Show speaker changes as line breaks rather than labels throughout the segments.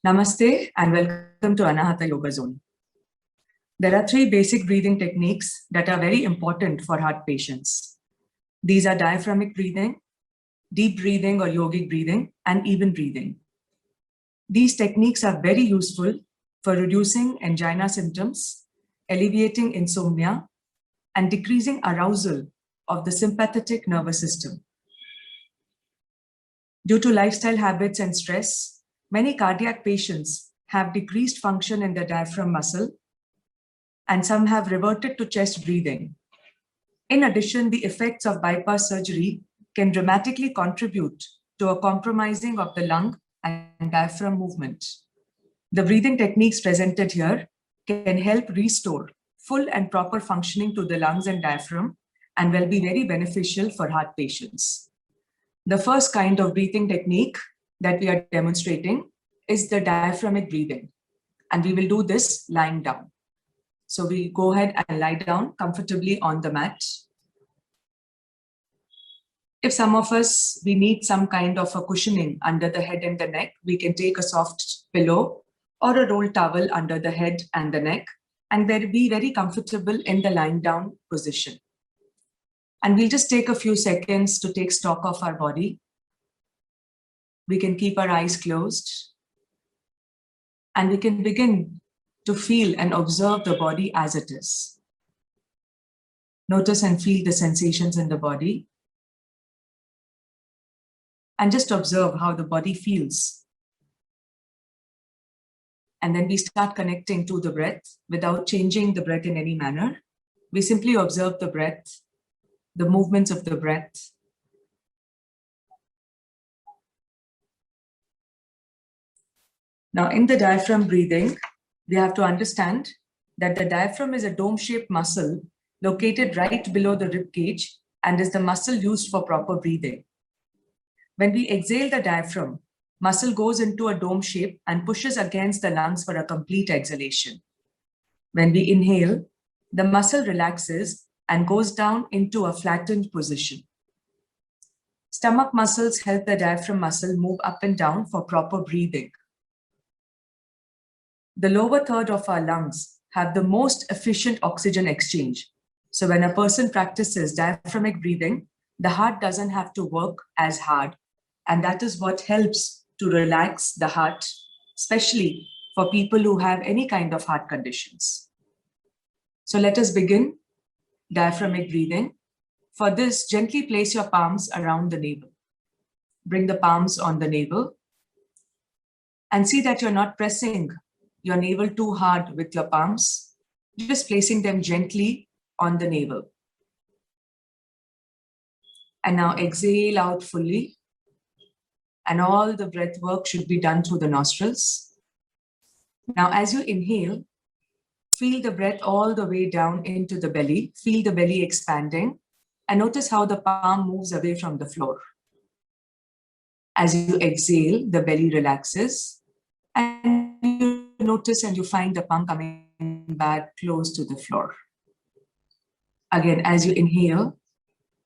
Namaste and welcome to Anahata Yoga Zone. There are three basic breathing techniques that are very important for heart patients. These are diaphragmatic breathing, deep breathing or yogic breathing, and even breathing. These techniques are very useful for reducing angina symptoms, alleviating insomnia, and decreasing arousal of the sympathetic nervous system. Due to lifestyle habits and stress, many cardiac patients have decreased function in the diaphragm muscle, and some have reverted to chest breathing. In addition, the effects of bypass surgery can dramatically contribute to a compromising of the lung and diaphragm movement. The breathing techniques presented here can help restore full and proper functioning to the lungs and diaphragm and will be very beneficial for heart patients. The first kind of breathing technique that we are demonstrating is the diaphragmatic breathing, and we will do this lying down. So we go ahead and lie down comfortably on the mat. If some of us, we need some kind of a cushioning under the head and the neck, we can take a soft pillow or a rolled towel under the head and the neck and be very comfortable in the lying down position. And we'll just take a few seconds to take stock of our body. We can keep our eyes closed and we can begin to feel and observe the body as it is. Notice and feel the sensations in the body. And just observe how the body feels. And then we start connecting to the breath without changing the breath in any manner. We simply observe the breath, the movements of the breath. Now, in the diaphragm breathing, we have to understand that the diaphragm is a dome-shaped muscle located right below the rib cage and is the muscle used for proper breathing. When we exhale the diaphragm, muscle goes into a dome shape and pushes against the lungs for a complete exhalation. When we inhale, the muscle relaxes and goes down into a flattened position. Stomach muscles help the diaphragm muscle move up and down for proper breathing. The lower third of our lungs have the most efficient oxygen exchange. So when a person practices diaphragmatic breathing, the heart doesn't have to work as hard. And that is what helps to relax the heart, especially for people who have any kind of heart conditions. So let us begin diaphragmatic breathing. For this, gently place your palms around the navel. Bring the palms on the navel and see that you're not pressing your navel too hard with your palms, just placing them gently on the navel. And now exhale out fully. And all the breath work should be done through the nostrils. Now, as you inhale, feel the breath all the way down into the belly. Feel the belly expanding and notice how the palm moves away from the floor. As you exhale, the belly relaxes and you notice and you find the palm coming back close to the floor. Again, as you inhale,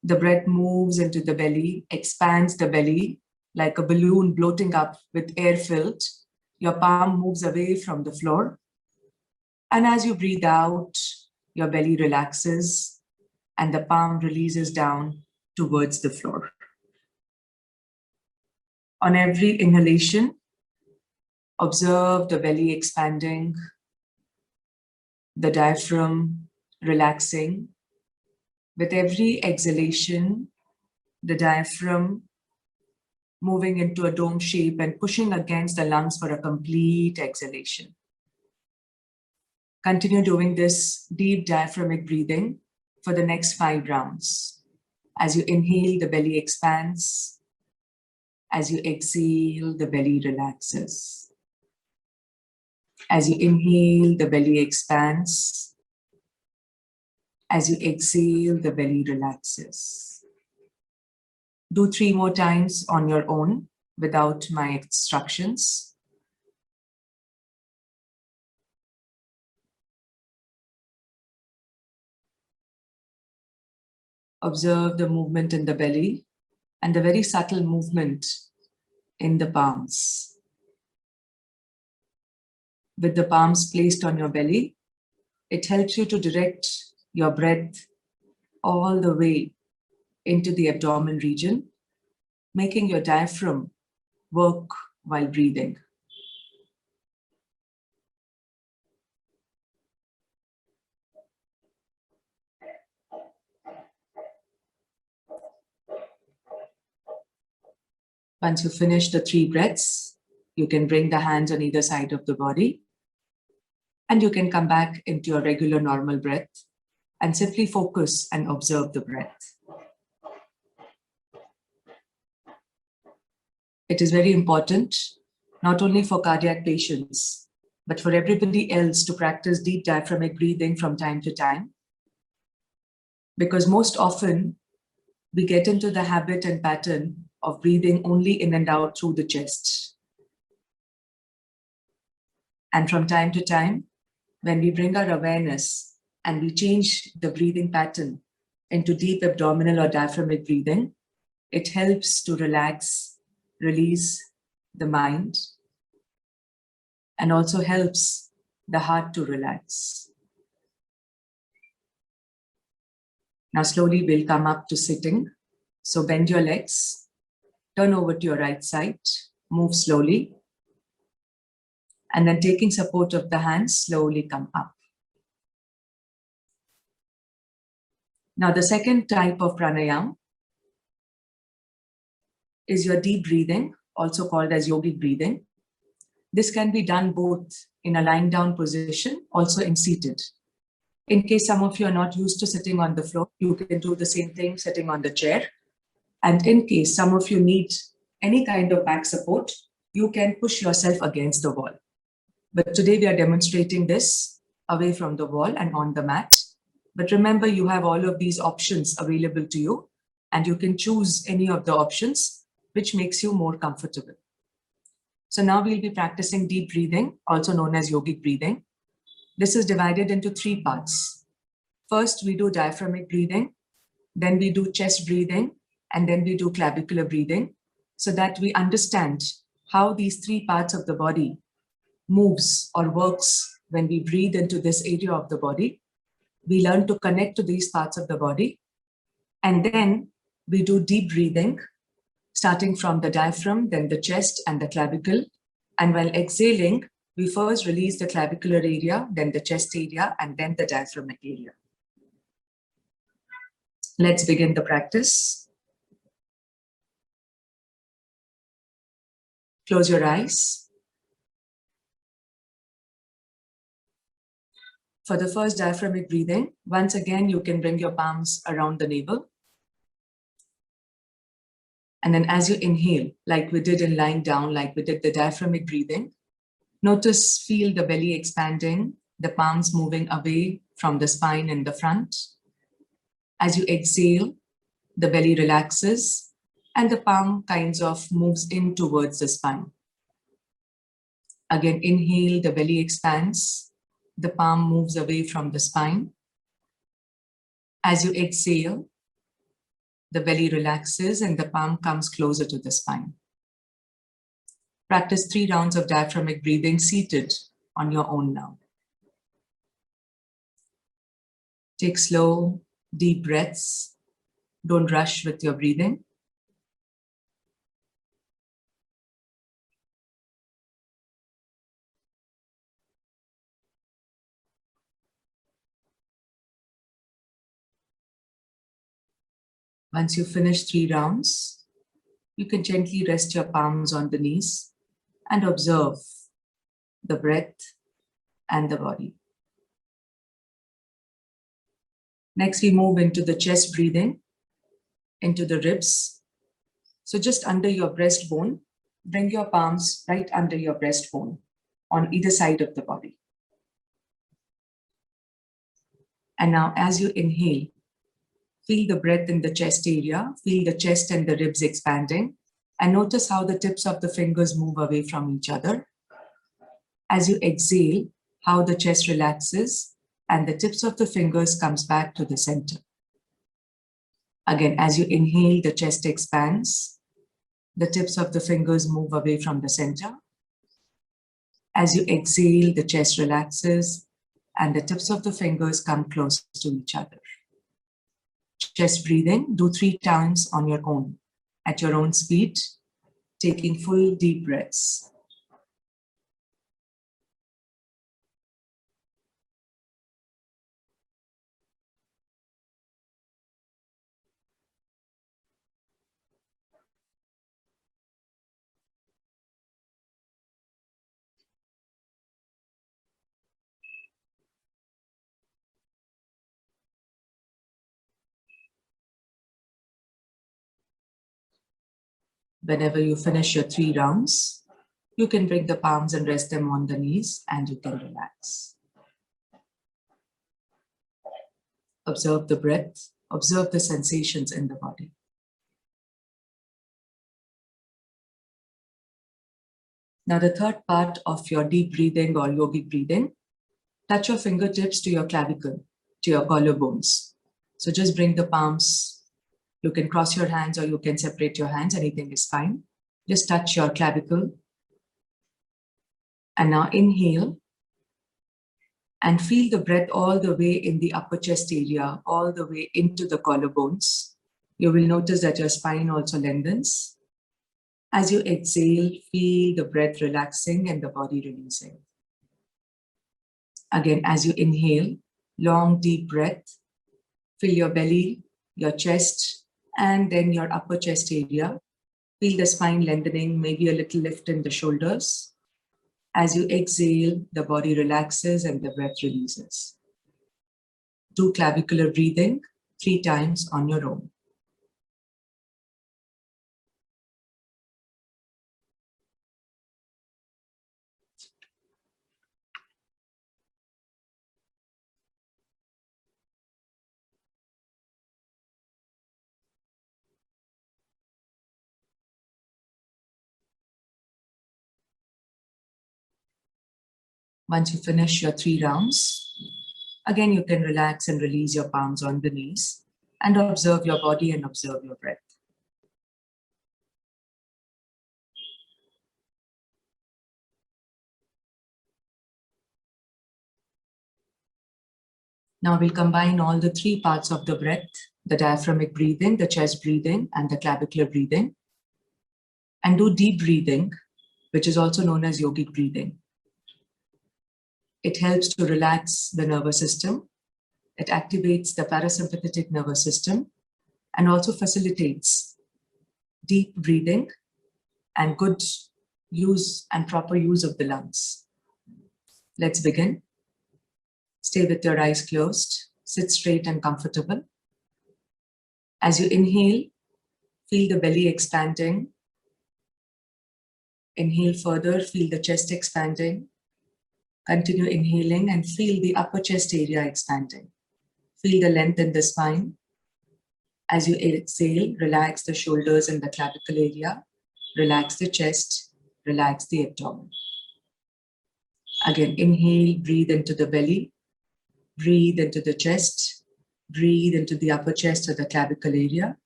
the breath moves into the belly, expands the belly like a balloon bloating up with air filled. Your palm moves away from the floor. And as you breathe out, your belly relaxes and the palm releases down towards the floor. On every inhalation, observe the belly expanding, the diaphragm relaxing. With every exhalation, the diaphragm moving into a dome shape and pushing against the lungs for a complete exhalation. Continue doing this deep diaphragmatic breathing for the next 5 rounds. As you inhale, the belly expands. As you exhale, the belly relaxes. As you inhale, the belly expands. As you exhale, the belly relaxes. Do 3 more times on your own without my instructions. Observe the movement in the belly and the very subtle movement in the palms. with the palms placed on your belly. It helps you to direct your breath all the way into the abdomen region, making your diaphragm work while breathing. Once you finish the 3 breaths, you can bring the hands on either side of the body, and you can come back into your regular normal breath and simply focus and observe the breath. It is very important, not only for cardiac patients, but for everybody else to practice deep diaphragmatic breathing from time to time. Because most often we get into the habit and pattern of breathing only in and out through the chest. And from time to time, when we bring our awareness and we change the breathing pattern into deep abdominal or diaphragmatic breathing, it helps to relax, release the mind, and also helps the heart to relax. Now slowly we'll come up to sitting. So bend your legs, turn over to your right side, move slowly, and then taking support of the hands, slowly come up. Now the second type of pranayama is your deep breathing, also called as yogic breathing. This can be done both in a lying down position, also in seated. In case some of you are not used to sitting on the floor, you can do the same thing sitting on the chair. And in case some of you need any kind of back support, you can push yourself against the wall. But today we are demonstrating this away from the wall and on the mat. But remember, you have all of these options available to you, and you can choose any of the options which makes you more comfortable. So now we'll be practicing deep breathing, also known as yogic breathing. This is divided into 3 parts. First, we do diaphragmatic breathing, then we do chest breathing, and then we do clavicular breathing, so that we understand how these 3 parts of the body moves or works when we breathe into this area of the body. We learn to connect to these parts of the body, and then we do deep breathing, starting from the diaphragm, then the chest and the clavicle. And while exhaling, we first release the clavicular area, then the chest area, and then the diaphragmatic area. Let's begin the practice. Close your eyes. For the first diaphragmatic breathing, once again, you can bring your palms around the navel. And then as you inhale, like we did in lying down, like we did the diaphragmatic breathing, notice, feel the belly expanding, the palms moving away from the spine in the front. As you exhale, the belly relaxes and the palm kinds of moves in towards the spine. Again, inhale, the belly expands, the palm moves away from the spine. As you exhale, the belly relaxes and the palm comes closer to the spine. Practice 3 rounds of diaphragmatic breathing seated on your own now. Take slow, deep breaths. Don't rush with your breathing. Once you finish 3 rounds, you can gently rest your palms on the knees and observe the breath and the body. Next, we move into the chest breathing, into the ribs. So just under your breastbone, bring your palms right under your breastbone on either side of the body. And now as you inhale, feel the breath in the chest area, feel the chest and the ribs expanding, and notice how the tips of the fingers move away from each other. As you exhale, how the chest relaxes and the tips of the fingers comes back to the center. Again, as you inhale, the chest expands, the tips of the fingers move away from the center. As you exhale, the chest relaxes and the tips of the fingers come close to each other. Chest breathing, do 3 times on your own, at your own speed, taking full deep breaths. Whenever you finish your 3 rounds, you can bring the palms and rest them on the knees and you can relax. Observe the breath, observe the sensations in the body. Now the third part of your deep breathing or yogic breathing, touch your fingertips to your clavicle, to your collarbones. So just bring the palms. You can cross your hands or you can separate your hands, anything is fine. Just touch your clavicle. And now inhale and feel the breath all the way in the upper chest area, all the way into the collarbones. You will notice that your spine also lengthens. As you exhale, feel the breath relaxing and the body releasing. Again, as you inhale, long, deep breath, fill your belly, your chest, and then your upper chest area. Feel the spine lengthening, maybe a little lift in the shoulders. As you exhale, the body relaxes and the breath releases. Do clavicular breathing 3 times on your own. Once you finish your 3 rounds, again you can relax and release your palms on the knees and observe your body and observe your breath. Now we'll combine all the 3 parts of the breath, the diaphragmatic breathing, the chest breathing, and the clavicular breathing, and do deep breathing, which is also known as yogic breathing. It helps to relax the nervous system. It activates the parasympathetic nervous system and also facilitates deep breathing and good use and proper use of the lungs. Let's begin. Stay with your eyes closed. Sit straight and comfortable. As you inhale, feel the belly expanding. Inhale further, feel the chest expanding. Continue inhaling and feel the upper chest area expanding. Feel the length in the spine. As you exhale, relax the shoulders and the clavicle area. Relax the chest, relax the abdomen. Again, inhale, breathe into the belly. Breathe into the chest. Breathe into the upper chest or the clavicle area.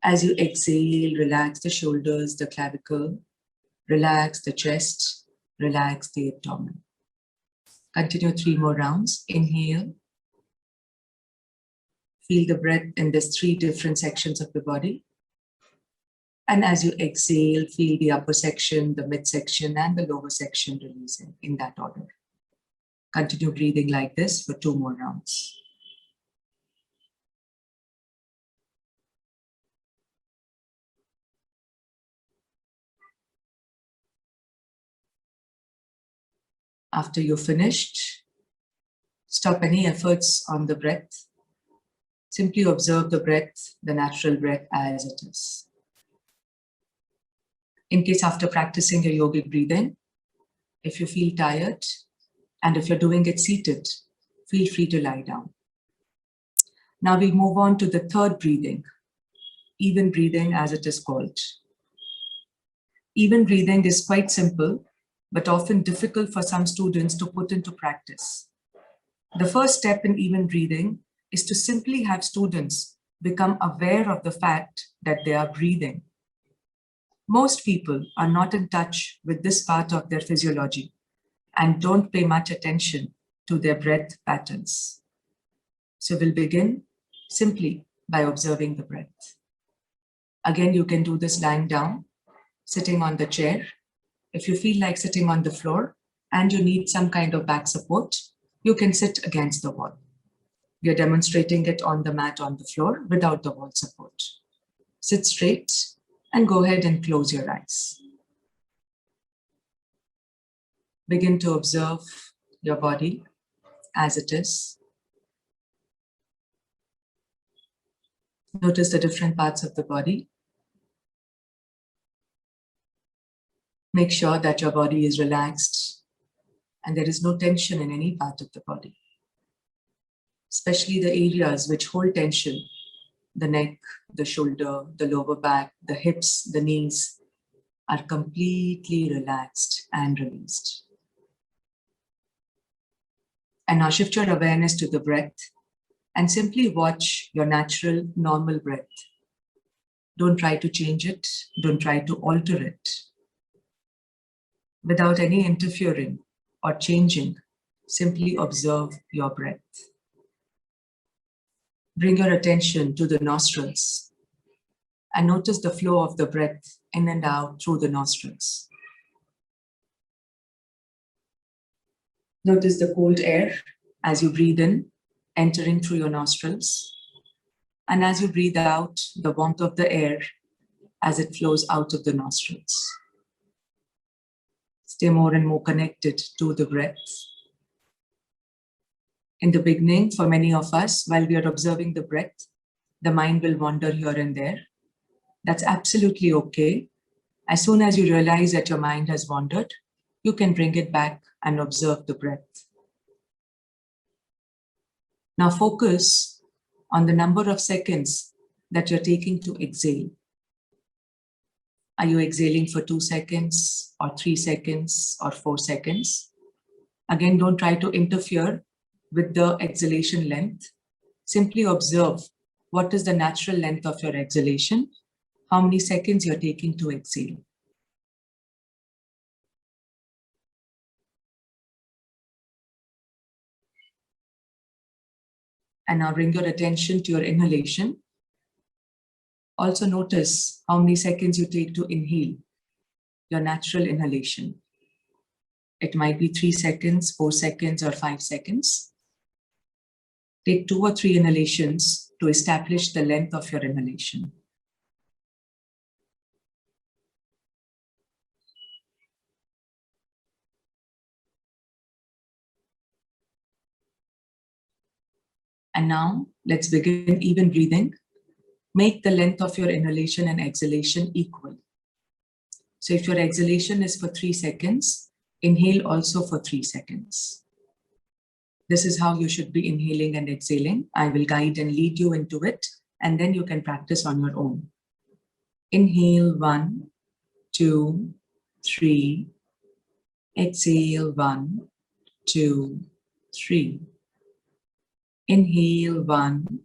As you exhale, relax the shoulders, the clavicle. Relax the chest, relax the abdomen. Continue 3 more rounds. Inhale. Feel the breath in these 3 different sections of the body. And as you exhale, feel the upper section, the midsection, and the lower section releasing in that order. Continue breathing like this for 2 more rounds. After you're finished, stop any efforts on the breath. Simply observe the breath, the natural breath as it is. In case after practicing your yogic breathing, if you feel tired and if you're doing it seated, feel free to lie down. Now we move on to the third breathing, even breathing as it is called. Even breathing is quite simple, but often difficult for some students to put into practice. The first step in even breathing is to simply have students become aware of the fact that they are breathing. Most people are not in touch with this part of their physiology and don't pay much attention to their breath patterns. So we'll begin simply by observing the breath. Again, you can do this lying down, sitting on the chair. If you feel like sitting on the floor and you need some kind of back support, you can sit against the wall. We are demonstrating it on the mat on the floor without the wall support. Sit straight and go ahead and close your eyes. Begin to observe your body as it is. Notice the different parts of the body. Make sure that your body is relaxed and there is no tension in any part of the body, especially the areas which hold tension: the neck, the shoulder, the lower back, the hips, the knees are completely relaxed and released. And now shift your awareness to the breath and simply watch your natural, normal breath. Don't try to change it. Don't try to alter it. Without any interfering or changing, simply observe your breath. Bring your attention to the nostrils and notice the flow of the breath in and out through the nostrils. Notice the cold air as you breathe in, entering through your nostrils. And as you breathe out, the warmth of the air as it flows out of the nostrils. Stay more and more connected to the breath. In the beginning, for many of us, while we are observing the breath, the mind will wander here and there. That's absolutely okay. As soon as you realize that your mind has wandered, you can bring it back and observe the breath. Now focus on the number of seconds that you're taking to exhale. Are you exhaling for 2 seconds or 3 seconds or 4 seconds? Again, don't try to interfere with the exhalation length. Simply observe what is the natural length of your exhalation, how many seconds you're taking to exhale. And now bring your attention to your inhalation. Also notice how many seconds you take to inhale, your natural inhalation. It might be 3 seconds, 4 seconds, or 5 seconds. Take 2 or 3 inhalations to establish the length of your inhalation. And now let's begin even breathing. Make the length of your inhalation and exhalation equal. So if your exhalation is for 3 seconds, inhale also for 3 seconds. This is how you should be inhaling and exhaling. I will guide and lead you into it, and then you can practice on your own. Inhale 1, 2, 3. Exhale 1, 2, 3. Inhale 1,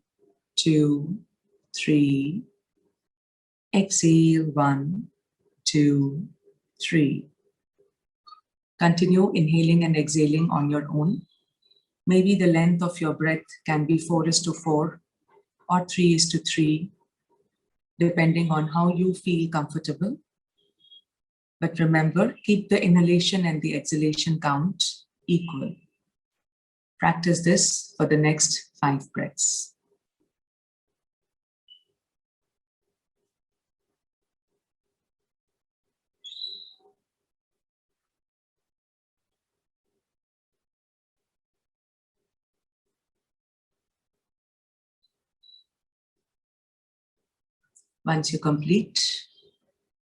2, 3. Exhale 1, 2, 3. Continue inhaling and exhaling on your own. Maybe the length of your breath can be 4:4 or 3:3, depending on how you feel comfortable. But remember, keep the inhalation and the exhalation count equal. Practice this for the next 5 breaths. Once you complete,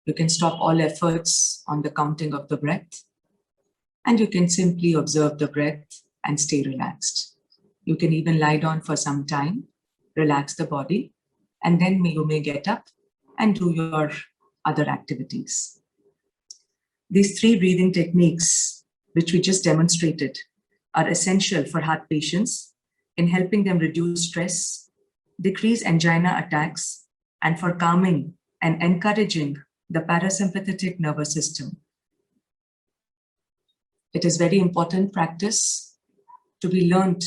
you can stop all efforts on the counting of the breath, and you can simply observe the breath and stay relaxed. You can even lie down for some time, relax the body, and then you may get up and do your other activities. These 3 breathing techniques, which we just demonstrated, are essential for heart patients in helping them reduce stress, decrease angina attacks, and for calming and encouraging the parasympathetic nervous system. It is very important practice to be learnt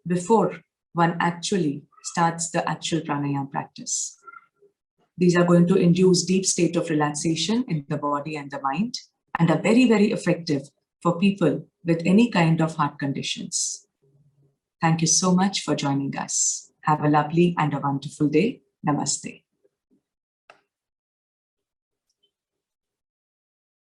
before one actually starts the actual pranayama practice. These are going to induce deep state of relaxation in the body and the mind, and are very, very effective for people with any kind of heart conditions. Thank you so much for joining us. Have a lovely and a wonderful day. Namaste.